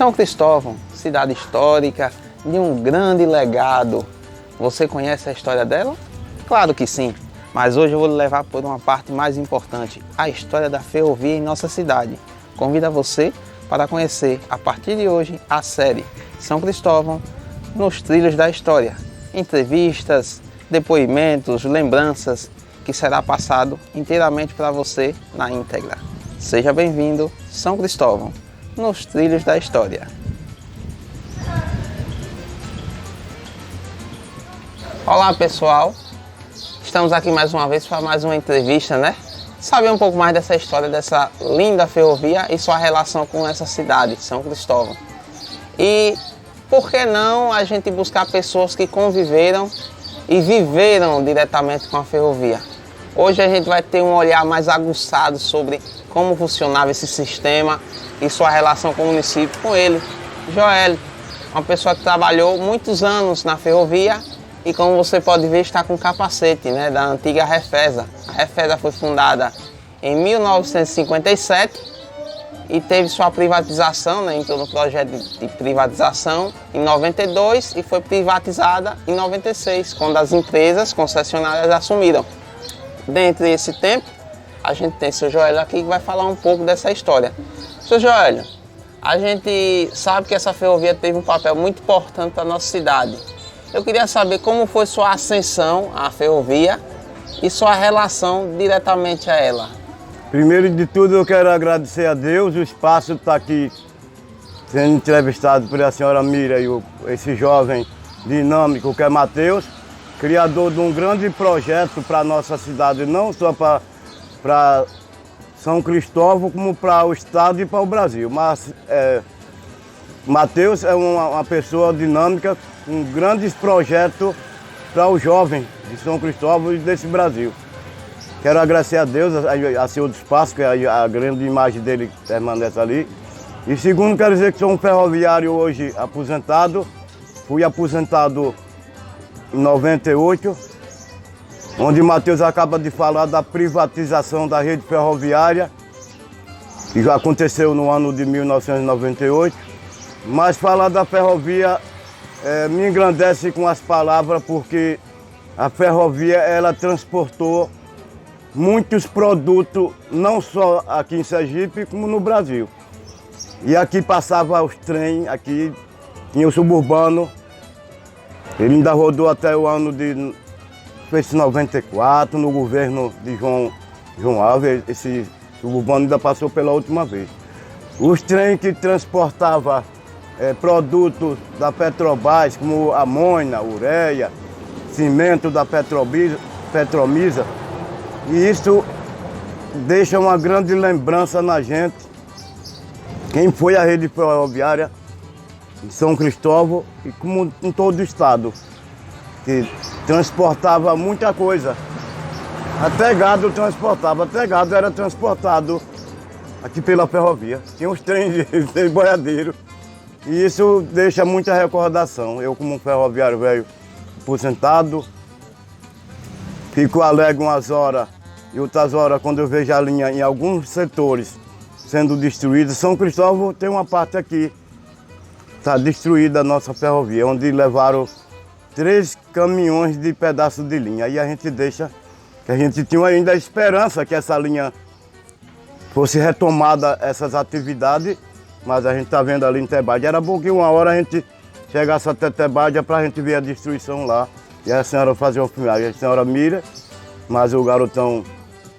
São Cristóvão, cidade histórica de um grande legado. Você conhece a história dela? Claro que sim, mas hoje eu vou lhe levar por uma parte mais importante, a história da ferrovia em nossa cidade. Convido você para conhecer, a partir de hoje, a série São Cristóvão nos Trilhos da História. Entrevistas, depoimentos, lembranças, que será passado inteiramente para você na íntegra. Seja bem-vindo, São Cristóvão, nos Trilhos da História. Olá pessoal, estamos aqui mais uma vez para mais uma entrevista, né? Saber um pouco mais dessa história, dessa linda ferrovia e sua relação com essa cidade, São Cristóvão. E por que não a gente buscar pessoas que conviveram e viveram diretamente com a ferrovia? Hoje a gente vai ter um olhar mais aguçado sobre como funcionava esse sistema e sua relação com o município, com ele, Joel, uma pessoa que trabalhou muitos anos na ferrovia e, como você pode ver, está com capacete, né, da antiga Refesa. A Refesa foi fundada em 1957 e teve sua privatização, né, entrou no projeto de privatização em 92 e foi privatizada em 96, quando as empresas concessionárias assumiram. Dentro desse tempo, a gente tem o seu Joel aqui que vai falar um pouco dessa história. Seu Joel, a gente sabe que essa ferrovia teve um papel muito importante para a nossa cidade. Eu queria saber como foi sua ascensão à ferrovia e sua relação diretamente a ela. Primeiro de tudo, eu quero agradecer a Deus o espaço de estar aqui sendo entrevistado por a senhora Mira e esse jovem dinâmico que é Matheus, criador de um grande projeto para a nossa cidade, não só para São Cristóvão, como para o estado e para o Brasil. Mas Matheus é uma pessoa dinâmica com grandes projetos para o jovem de São Cristóvão e desse Brasil. Quero agradecer a Deus, a Senhor do Espaço, que a grande imagem dele permanece ali. E segundo, quero dizer que sou um ferroviário hoje aposentado. Fui aposentado em 98, onde Matheus acaba de falar da privatização da rede ferroviária, que já aconteceu no ano de 1998. Mas falar da ferrovia me engrandece com as palavras, porque a ferrovia ela transportou muitos produtos, não só aqui em Sergipe, como no Brasil. E aqui passava os trens, aqui tinha o suburbano. Ele ainda rodou até o ano de 94, no governo de João Alves. Esse suburbano ainda passou pela última vez. Os trens que transportavam produtos da Petrobras, como amônia, ureia, cimento da Petromisa, e isso deixa uma grande lembrança na gente. Quem foi a rede ferroviária em São Cristóvão e como em todo o estado, que transportava muita coisa. Até gado transportava, até gado era transportado aqui pela ferrovia. Tinha uns trens de boiadeiro. E isso deixa muita recordação. Eu, como um ferroviário velho aposentado, fico alegre umas horas e outras horas quando eu vejo a linha em alguns setores sendo destruída. São Cristóvão tem uma parte aqui, está destruída a nossa ferrovia, onde levaram 3 caminhões de pedaços de linha. Aí a gente deixa, que a gente tinha ainda a esperança que essa linha fosse retomada, essas atividades, mas a gente está vendo ali em Tebádia. Era bom que uma hora a gente chegasse até Tebádia para a gente ver a destruição lá. E a senhora fazia uma filmagem, a senhora Mira, mas o garotão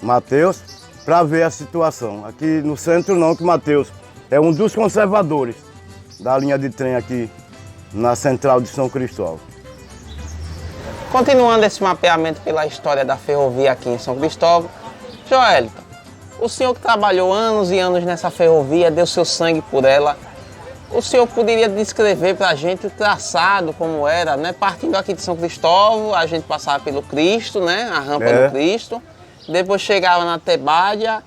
Matheus, para ver a situação. Aqui no centro não, que Matheus é um dos conservadores da linha de trem aqui na central de São Cristóvão. Continuando esse mapeamento pela história da ferrovia aqui em São Cristóvão, Joelito, o senhor que trabalhou anos e anos nessa ferrovia, deu seu sangue por ela, o senhor poderia descrever para a gente o traçado, como era, né? Partindo aqui de São Cristóvão, a gente passava pelo Cristo, né? A rampa do Cristo, depois chegava na Tebádia,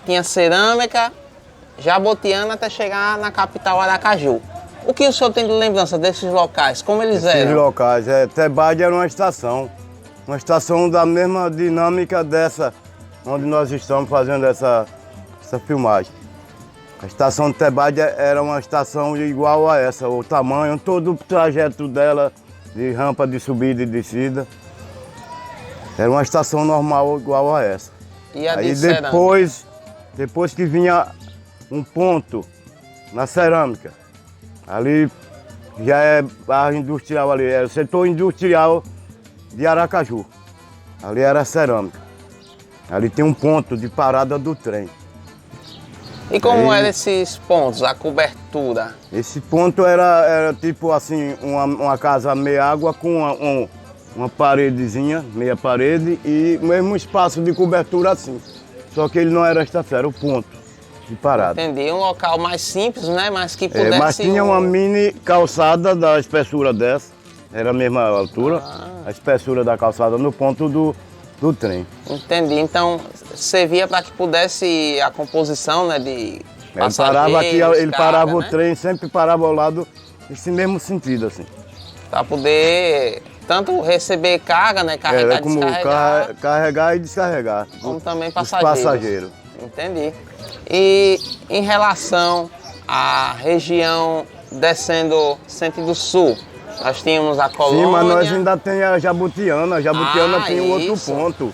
tinha Cerâmica, Jabotiana, até chegar na capital Aracaju. O que o senhor tem de lembrança desses locais? Como eles eram? Esses locais, Tebádia era uma estação da mesma dinâmica dessa, onde nós estamos fazendo essa filmagem. A estação de Tebaide era uma estação igual a essa, o tamanho, todo o trajeto dela, de rampa de subida e descida. Era uma estação normal igual a essa. E a Aí de cerâmica? depois que vinha um ponto na cerâmica, ali já é barra industrial ali, é o setor industrial de Aracaju. Ali era a cerâmica. Ali tem um ponto de parada do trem. E como Aí- eram esses pontos, a cobertura? Esse ponto era tipo assim, uma casa meia água com uma paredezinha, meia parede e o mesmo espaço de cobertura assim. Só que ele não era estação, era o ponto de parada. Entendi, um local mais simples, né? Mas que pudesse... Mas tinha uma mini calçada da espessura dessa, era a mesma altura, a espessura da calçada no ponto do trem. Entendi, então servia para que pudesse a composição, né, de Ele parava aqui, ele carga, parava o né? trem, sempre parava ao lado, nesse mesmo sentido assim. Para poder tanto receber carga, né, carregar, Era como descarregar, carregar e descarregar. como também Os passageiros. passageiros. Entendi. E em relação à região descendo sentido sul, nós tínhamos a colônia... Sim, mas nós ainda tem a Jabutiana. A Jabutiana Ah, tem um outro isso. ponto.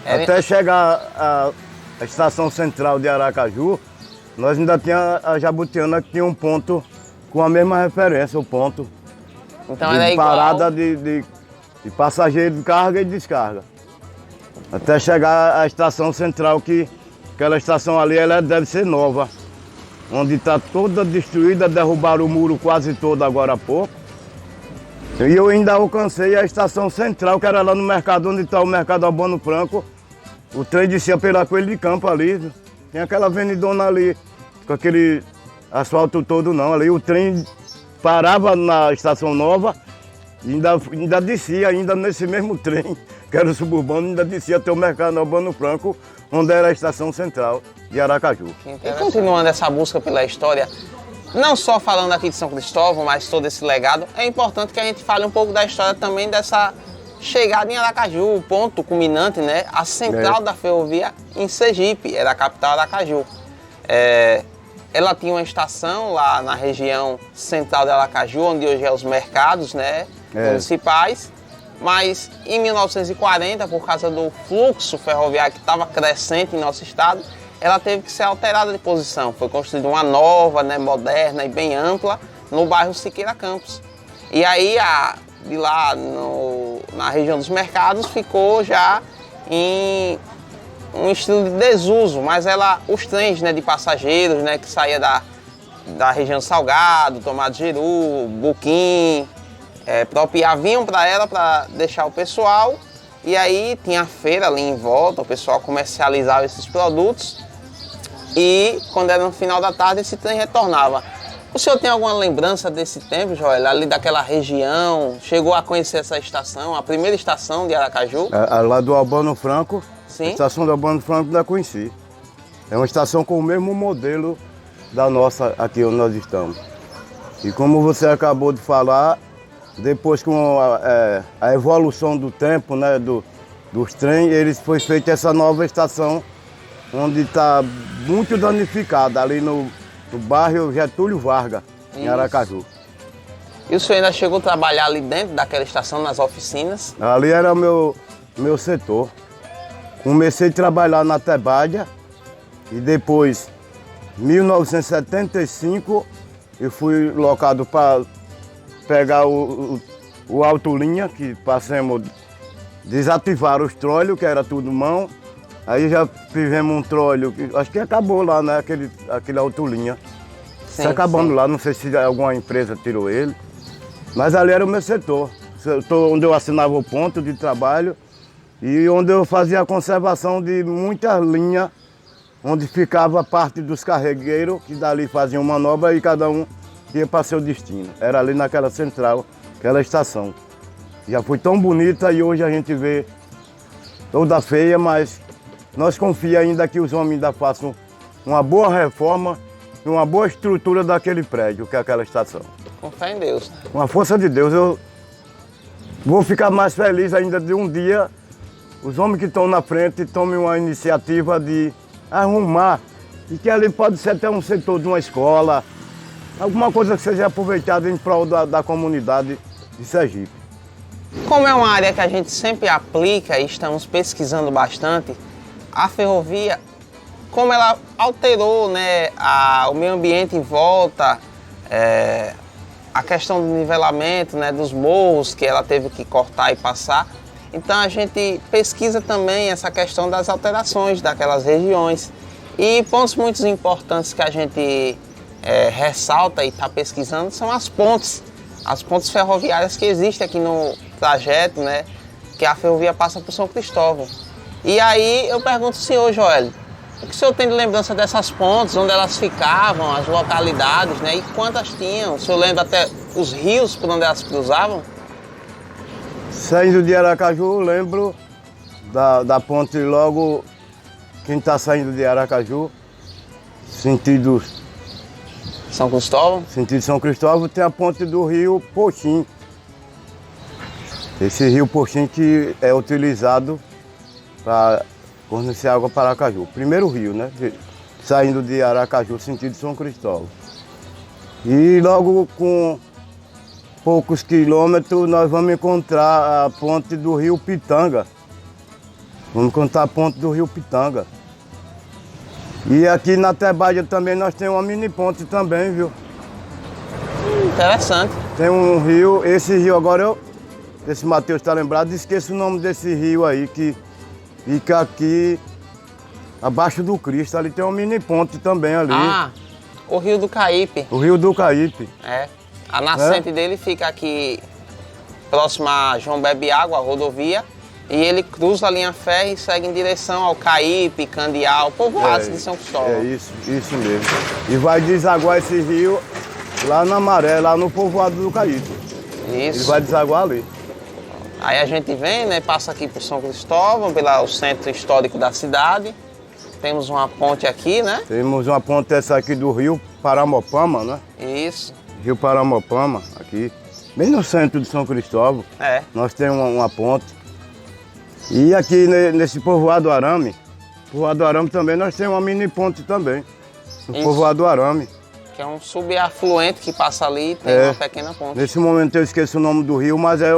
Era- Até chegar a estação central de Aracaju, nós ainda tinha a Jabutiana que tinha um ponto com a mesma referência, o ponto Então de era igual... parada de passageiro de carga e descarga. Até chegar à estação central, que aquela estação ali ela deve ser nova. Onde está toda destruída, derrubaram o muro quase todo agora há pouco. E eu ainda alcancei a estação central, que era lá no mercado, onde está o mercado Albano Franco. O trem descia pela Coelho de Campo ali. Tem aquela avenidona ali, com aquele asfalto todo não. Ali o trem parava na estação nova e ainda descia, ainda nesse mesmo trem, que era o suburbano, ainda descia até o mercado Albano Franco, onde era a estação central de Aracaju. E continuando essa busca pela história, não só falando aqui de São Cristóvão, mas todo esse legado, é importante que a gente fale um pouco da história também dessa chegada em Aracaju, o ponto culminante, né? A central da ferrovia em Sergipe, era a capital Aracaju. Ela tinha uma estação lá na região central de Aracaju, onde hoje é os mercados, né, municipais. Mas em 1940, por causa do fluxo ferroviário que estava crescente em nosso estado, ela teve que ser alterada de posição. Foi construída uma nova, né, moderna e bem ampla no bairro Siqueira Campos. E aí, de lá na região dos mercados, ficou já em um estilo de desuso, mas os trens, né, de passageiros, né, que saía da região Salgado, Tomado Jeru, Buquim, Propiá, vinham para ela para deixar o pessoal. E aí tinha a feira ali em volta, o pessoal comercializava esses produtos. E quando era no final da tarde, esse trem retornava. O senhor tem alguma lembrança desse tempo, Joel, ali daquela região? Chegou a conhecer essa estação, a primeira estação de Aracaju? Lá do Albano Franco, Sim. a estação do Albano Franco ainda conheci. É uma estação com o mesmo modelo da nossa aqui onde nós estamos. E como você acabou de falar, depois com a evolução do tempo, né, dos trens, foi feita essa nova estação, onde está muito danificada, ali no bairro Getúlio Vargas, em Isso. Aracaju. E o senhor ainda chegou a trabalhar ali dentro daquela estação, nas oficinas? Ali era o meu setor. Comecei a trabalhar na Tebaide e depois, em 1975, eu fui locado para pegar o autolinha, que passamos, desativar os trolhos, que era tudo mão. Aí já fizemos um trolho, acho que acabou lá, né, aquele autolinha. Sim, Acabamos sim. lá, não sei se alguma empresa tirou ele. Mas ali era o meu setor, onde eu assinava o ponto de trabalho e onde eu fazia a conservação de muitas linhas, onde ficava parte dos carregueiros, que dali faziam manobra e cada um ia para seu destino. Era ali naquela central, aquela estação. Já foi tão bonita e hoje a gente vê toda feia, mas nós confiamos ainda que os homens ainda façam uma boa reforma e uma boa estrutura daquele prédio, que é aquela estação. Com fé em Deus. Com a força de Deus, eu vou ficar mais feliz ainda de um dia os homens que estão na frente tomem uma iniciativa de arrumar E que ali pode ser até um setor de uma escola, alguma coisa que seja aproveitada em prol da comunidade de Sergipe. Como é uma área que a gente sempre aplica e estamos pesquisando bastante, a ferrovia, como ela alterou, né, o meio ambiente em volta, a questão do nivelamento, né, dos morros que ela teve que cortar e passar. Então a gente pesquisa também essa questão das alterações daquelas regiões. E pontos muito importantes que a gente ressalta e está pesquisando são as pontes ferroviárias que existem aqui no trajeto, né, que a ferrovia passa por São Cristóvão. E aí eu pergunto ao senhor, Joel, o que o senhor tem de lembrança dessas pontes, onde elas ficavam, as localidades, né, e quantas tinham? O senhor lembra até os rios por onde elas cruzavam? Saindo de Aracaju, eu lembro da ponte logo, quem está saindo de Aracaju, sentido São Cristóvão? Sentido São Cristóvão, tem a ponte do rio Poxim. Esse rio Poxim que é utilizado para fornecer água para Aracaju. Primeiro rio, né? Saindo de Aracaju, sentido São Cristóvão. E logo com poucos quilômetros nós vamos encontrar a ponte do rio Pitanga. Vamos encontrar a ponte do rio Pitanga. E aqui na Tebaia também nós temos uma mini ponte também, viu? Interessante. Tem um rio, esse rio agora esse Matheus está lembrado, esqueço o nome desse rio aí que fica aqui abaixo do Cristo, ali tem uma mini ponte também ali. Ah, o Rio do Caípe. O Rio do Caípe. A nascente dele fica aqui próximo a João Bebe Água, a rodovia, e ele cruza a linha férrea e segue em direção ao Caípe, Candial, povoados de São Cristóvão. É isso mesmo. E vai desaguar esse rio lá na Maré, lá no povoado do Caípe. Isso. Ele vai desaguar ali. Aí a gente vem, né, passa aqui por São Cristóvão, pelo centro histórico da cidade. Temos uma ponte aqui, né? Temos uma ponte essa aqui do rio Paramopama, né? Isso. Rio Paramopama, aqui. Bem no centro de São Cristóvão. Nós temos uma ponte. E aqui nesse povoado Arame também nós temos uma mini ponte também. No povoado Arame. Que é um subafluente que passa ali e tem uma pequena ponte. Nesse momento eu esqueço o nome do rio, mas é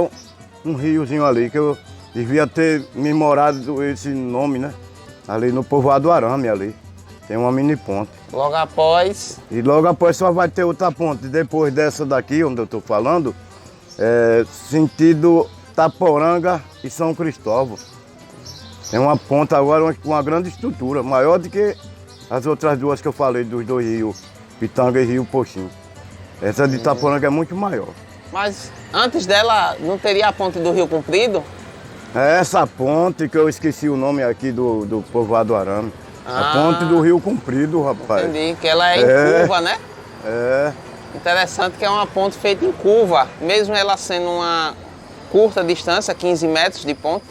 um riozinho ali que eu devia ter memorado esse nome, né? Ali no povoado Arame ali. Tem uma mini ponte. Logo após... E logo após só vai ter outra ponte. Depois dessa daqui, onde eu estou falando, sentido Taporanga e São Cristóvão. Tem uma ponte agora com uma grande estrutura, maior do que as outras duas que eu falei, dos dois rios, Pitanga e Rio Poxim. Essa de Taporanga é muito maior. Mas antes dela, não teria a ponte do Rio Comprido? É essa ponte que eu esqueci o nome aqui do povoado Arame. A ponte do Rio Comprido, rapaz. Entendi, que ela é em curva, né? É. Interessante que é uma ponte feita em curva, mesmo ela sendo uma curta distância, 15 metros de ponte,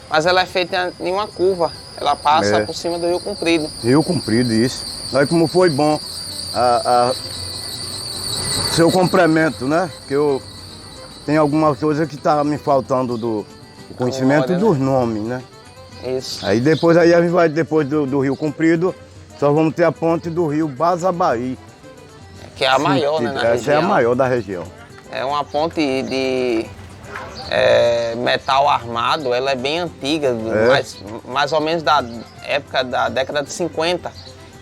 mas ela é feita em uma curva. Ela passa por cima do Rio Comprido. Rio Comprido, isso. Olha como foi bom seu complemento, né? Que eu tenho alguma coisa que está me faltando do conhecimento memória, dos nomes, né? Isso. Aí depois a gente vai, depois do Rio Comprido, só vamos ter a ponte do Rio Bazabaí. Que é a maior, né, na região. Essa é a maior da região. É uma ponte de metal armado, ela é bem antiga, mais ou menos da época da década de 50.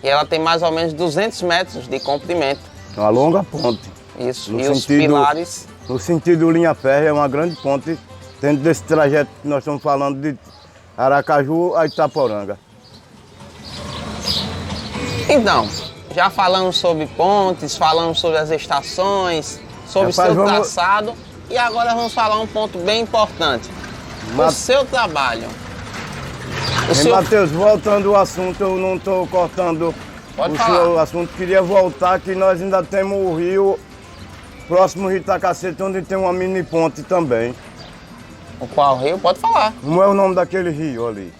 E ela tem mais ou menos 200 metros de comprimento. É uma longa ponte. Isso, e os pilares... No sentido linha férrea, é uma grande ponte dentro desse trajeto que nós estamos falando de Aracaju a Itaporanga. Então, já falamos sobre pontes, falamos sobre as estações, sobre o seu traçado e agora vamos falar um ponto bem importante. O seu trabalho. Matheus, voltando ao assunto, eu não estou cortando seu assunto, queria voltar que nós ainda temos o rio, próximo ao Rio Itacacete, onde tem uma mini ponte também. O qual rio? Pode falar. Como é o nome daquele rio ali?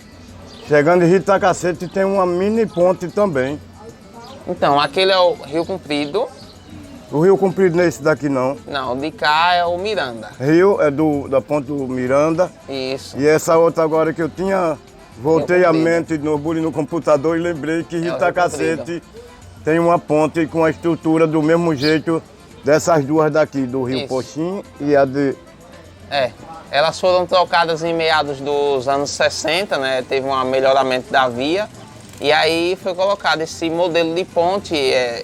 Chegando em Rio Itacacete tem uma mini ponte também. Então, aquele é o Rio Comprido. O Rio Comprido não é esse daqui não? Não, o de cá é o Miranda. Rio é da ponte do Miranda. Isso. E essa outra agora que eu tinha Voltei a mente no computador e lembrei que Rio Tacacete tem uma ponte com a estrutura do mesmo jeito dessas duas daqui, do Rio Poxim e a de... Elas foram trocadas em meados dos anos 60, né? Teve um melhoramento da via. E aí foi colocado esse modelo de ponte,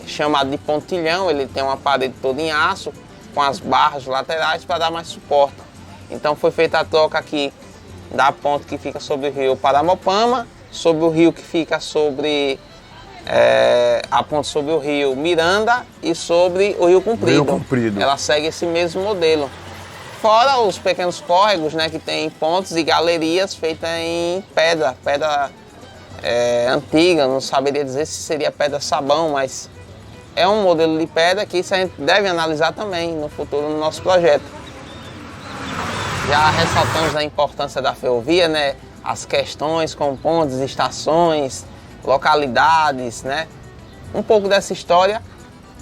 chamado de pontilhão. Ele tem uma parede toda em aço, com as barras laterais para dar mais suporte. Então foi feita a troca aqui da ponte que fica sobre o rio Paramopama, sobre o rio que fica sobre a ponte sobre o rio Miranda e sobre o Rio Comprido. Ela segue esse mesmo modelo. Fora os pequenos córregos, né, que tem pontes e galerias feitas em pedra antiga, não saberia dizer se seria pedra sabão, mas é um modelo de pedra que isso a gente deve analisar também no futuro no nosso projeto. Já ressaltamos a importância da ferrovia, né, as questões com pontes, estações, localidades, né, um pouco dessa história.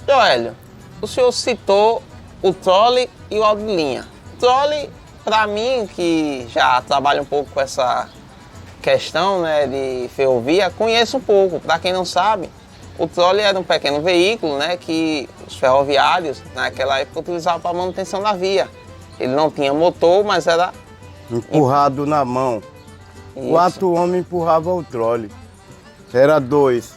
Joélio, o senhor citou o trole e o alto de linha. Trole, para mim, que já trabalho um pouco com essa questão, né, de ferrovia, conheço um pouco. Para quem não sabe, o trole era um pequeno veículo, né, que os ferroviários naquela época utilizavam para manutenção da via. Ele não tinha motor, mas era empurrado na mão. Isso. 4 homens empurravam o trole. Era 2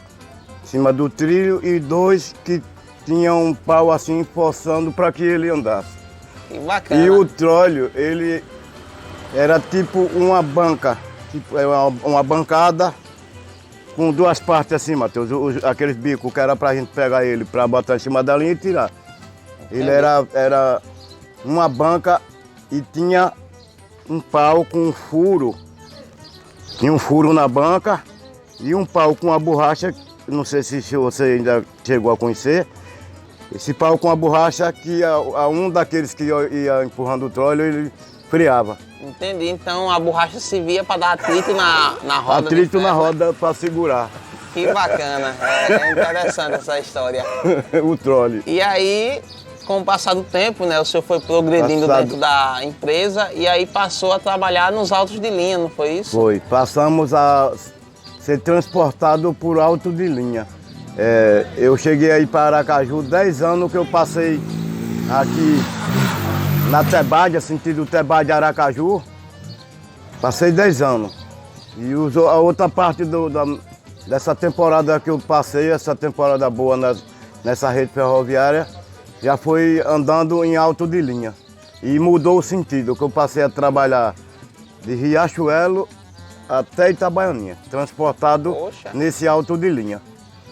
em cima do trilho e 2 que tinham um pau assim forçando para que ele andasse. Que bacana. E o tróleo, ele era tipo uma banca, tipo uma bancada com 2 partes assim, Matheus, aqueles bicos que era pra gente pegar ele, pra botar em cima da linha e tirar. Ele era uma banca e tinha um pau com um furo. Tinha um furo na banca e um pau com a borracha, não sei se você ainda chegou a conhecer. Esse pau com a borracha que a um daqueles que ia empurrando o tróleo, ele freava. Entendi, então a borracha servia para dar atrito na roda. Atrito na roda para segurar. Que bacana, é interessante essa história. O trole. E aí, com o passar do tempo, né, o senhor foi progredindo dentro da empresa e aí passou a trabalhar nos autos de linha, não foi isso? Foi, passamos a ser transportado por auto de linha. Eu cheguei aí para Aracaju, 10 anos que eu passei aqui na Tebádia, sentido Tebádia Aracaju. Passei 10 anos. E a outra parte dessa temporada que eu passei, essa temporada boa nessa rede ferroviária, já foi andando em alto de linha. E mudou o sentido, que eu passei a trabalhar de Riachuelo até Itabaianinha, transportado nesse alto de linha.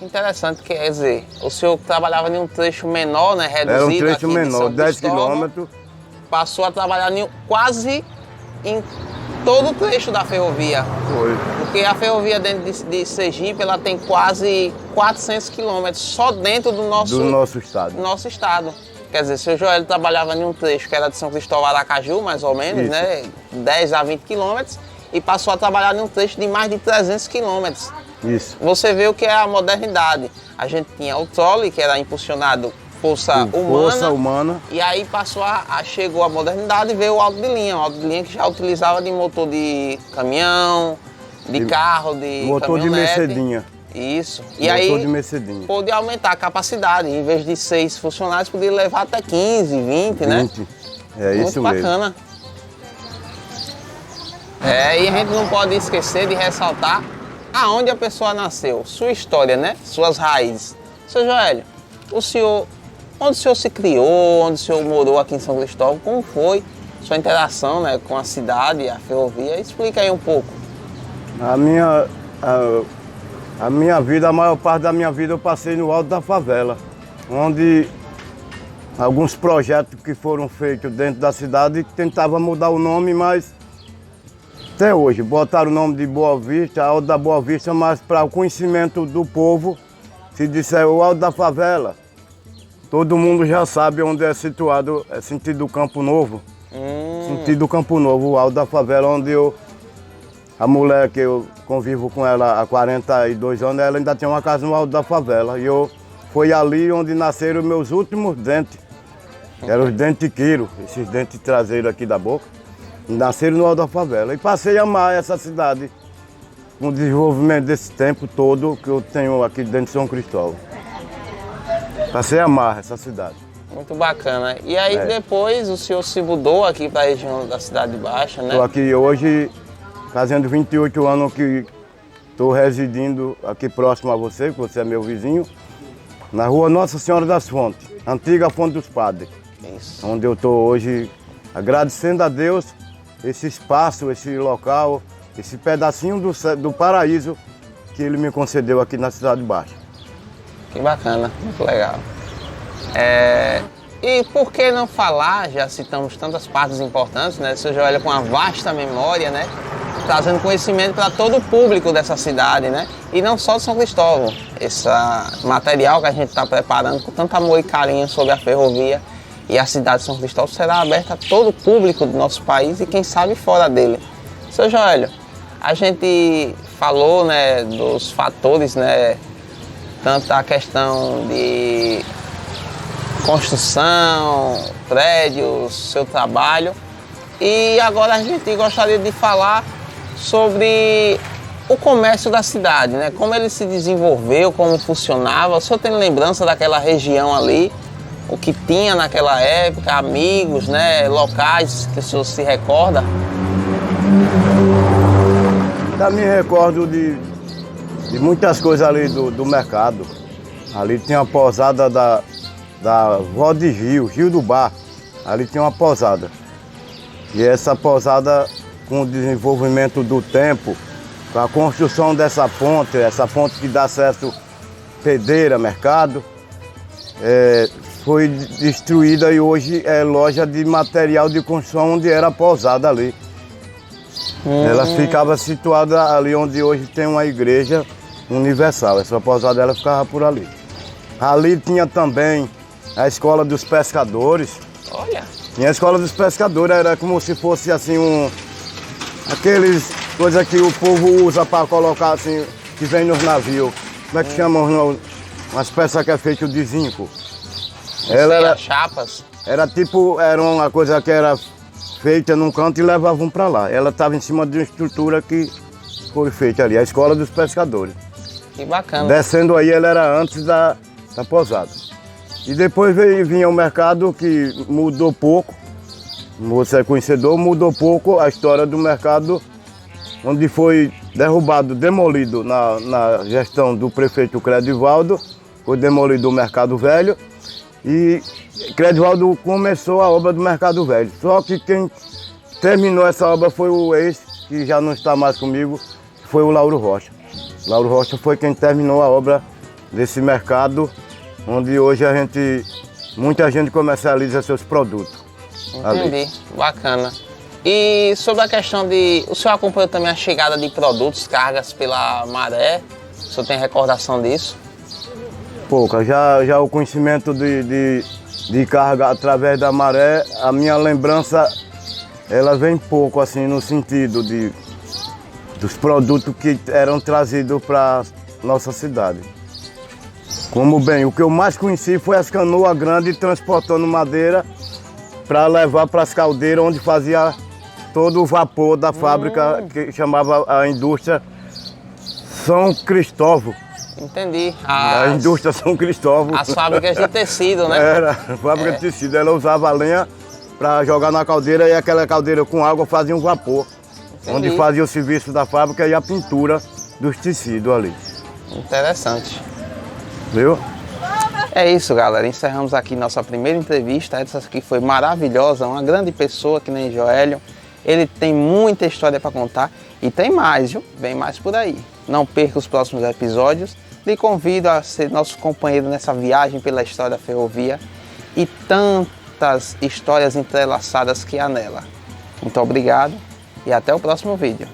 Interessante, quer dizer, o senhor trabalhava em um trecho menor, né, reduzido. Era um trecho aqui menor, 10 quilômetros. Passou a trabalhar quase em todo o trecho da ferrovia. Foi. Porque a ferrovia dentro de Sergipe, ela tem quase 400 quilômetros só dentro do nosso estado. Quer dizer, o seu Joélio trabalhava em um trecho que era de São Cristóvão a Aracaju, mais ou menos, isso, né, 10 a 20 quilômetros, e passou a trabalhar em um trecho de mais de 300 quilômetros. Isso. Você vê o que é a modernidade. A gente tinha o trole, que era impulsionado força humana. E aí chegou a modernidade e veio o alto de linha. O alto de linha que já utilizava de motor de caminhão, de carro, de motor caminhonete. De Mercedinha. Isso. E motor aí de Mercedinha. Pôde aumentar a capacidade. Em vez de 6 funcionários, podia levar até 15, 20, né? É isso mesmo. Muito bacana. E a gente não pode esquecer de ressaltar aonde a pessoa nasceu, sua história, né? Suas raízes. Seu Joélio, onde o senhor se criou, onde o senhor morou aqui em São Cristóvão, como foi sua interação, né, com a cidade, a ferrovia? Explica aí um pouco. A minha vida, a maior parte da minha vida eu passei no alto da favela, onde alguns projetos que foram feitos dentro da cidade tentavam mudar o nome, mas até hoje botaram o nome de Boa Vista, Alto da Boa Vista, mas para o conhecimento do povo, se disser o Alto da Favela, todo mundo já sabe onde é situado, é sentido Campo Novo. Sentido Campo Novo, o Alto da Favela, onde a mulher que eu convivo com ela há 42 anos, ela ainda tem uma casa no Alto da Favela. E foi ali onde nasceram meus últimos dentes. Eram os dentes quiro, esses dentes traseiros aqui da boca. Nasceram no Alto da Favela. E passei a amar essa cidade. com o desenvolvimento desse tempo todo que eu tenho aqui dentro de São Cristóvão. Passei a amar essa cidade. Muito bacana. E aí depois o senhor se mudou aqui para a região da Cidade Baixa, né? Estou aqui hoje fazendo 28 anos que estou residindo aqui próximo a você, que você é meu vizinho, na rua Nossa Senhora das Fontes, antiga Fonte dos Padres. Isso. Onde eu estou hoje agradecendo a Deus esse espaço, esse local, esse pedacinho do paraíso que Ele me concedeu aqui na Cidade Baixa. Que bacana, muito legal. E por que não falar, já citamos tantas partes importantes, né? O seu Joelho com uma vasta memória, né? Trazendo conhecimento para todo o público dessa cidade, né? E não só de São Cristóvão. Esse material que a gente está preparando com tanto amor e carinho sobre a ferrovia e a cidade de São Cristóvão será aberta a todo o público do nosso país e quem sabe fora dele. Seu Joelho, a gente falou, né, dos fatores, né? Tanto a questão de construção, prédios, seu trabalho. E agora a gente gostaria de falar sobre o comércio da cidade, né? Como ele se desenvolveu, como funcionava. O senhor tem lembrança daquela região ali? O que tinha naquela época, amigos, né? Locais que o senhor se recorda? Eu me recordo de muitas coisas ali do mercado. Ali tinha a pousada da Vó de Rio do Bar. Ali tinha uma pousada. E essa pousada, com o desenvolvimento do tempo, com a construção dessa ponte, essa ponte que dá acesso Pedeira, mercado, foi destruída e hoje é loja de material de construção onde era a pousada ali. Ela ficava situada ali onde hoje tem uma igreja universal. Essa pousada ela ficava por ali. Ali tinha também a escola dos pescadores. Olha! Tinha a escola dos pescadores, era como se fosse assim aqueles coisas que o povo usa para colocar assim, que vem nos navios. Como é que chamam umas peças que é feito de zinco? Ela era chapas? Era uma coisa que era feita num canto e levavam para lá. Ela estava em cima de uma estrutura que foi feita ali, a escola dos pescadores. Que bacana. Descendo aí, ela era antes da pousada. E depois vinha o mercado que mudou pouco. Você é conhecedor, mudou pouco a história do mercado, onde foi derrubado, demolido na gestão do prefeito Credivaldo, foi demolido o Mercado Velho e Credivaldo começou a obra do Mercado Velho. Só que quem terminou essa obra foi o ex, que já não está mais comigo, foi o Lauro Rocha. Lauro Rocha foi quem terminou a obra desse mercado, onde hoje muita gente comercializa seus produtos. Entendi, Ali. Bacana. E sobre a questão o senhor acompanhou também a chegada de produtos, cargas pela maré? O senhor tem recordação disso? Pouca, já o conhecimento de carga através da maré, a minha lembrança, ela vem pouco assim no sentido dos produtos que eram trazidos para nossa cidade. Como bem, o que eu mais conheci foi as canoas grandes transportando madeira para levar para as caldeiras onde fazia todo o vapor da fábrica que chamava a indústria São Cristóvão. Entendi. A indústria São Cristóvão. As fábricas de tecido, né? Era, fábrica de tecido. Ela usava a lenha para jogar na caldeira e aquela caldeira com água fazia um vapor. Entendi. Onde fazia o serviço da fábrica e a pintura dos tecidos ali. Interessante. Viu? É isso, galera. Encerramos aqui nossa primeira entrevista. Essa aqui foi maravilhosa, uma grande pessoa que nem Joelho. Ele tem muita história para contar e tem mais, viu? Vem mais por aí. Não perca os próximos episódios. Lhe convido a ser nosso companheiro nessa viagem pela história da ferrovia e tantas histórias entrelaçadas que há nela. Muito obrigado e até o próximo vídeo.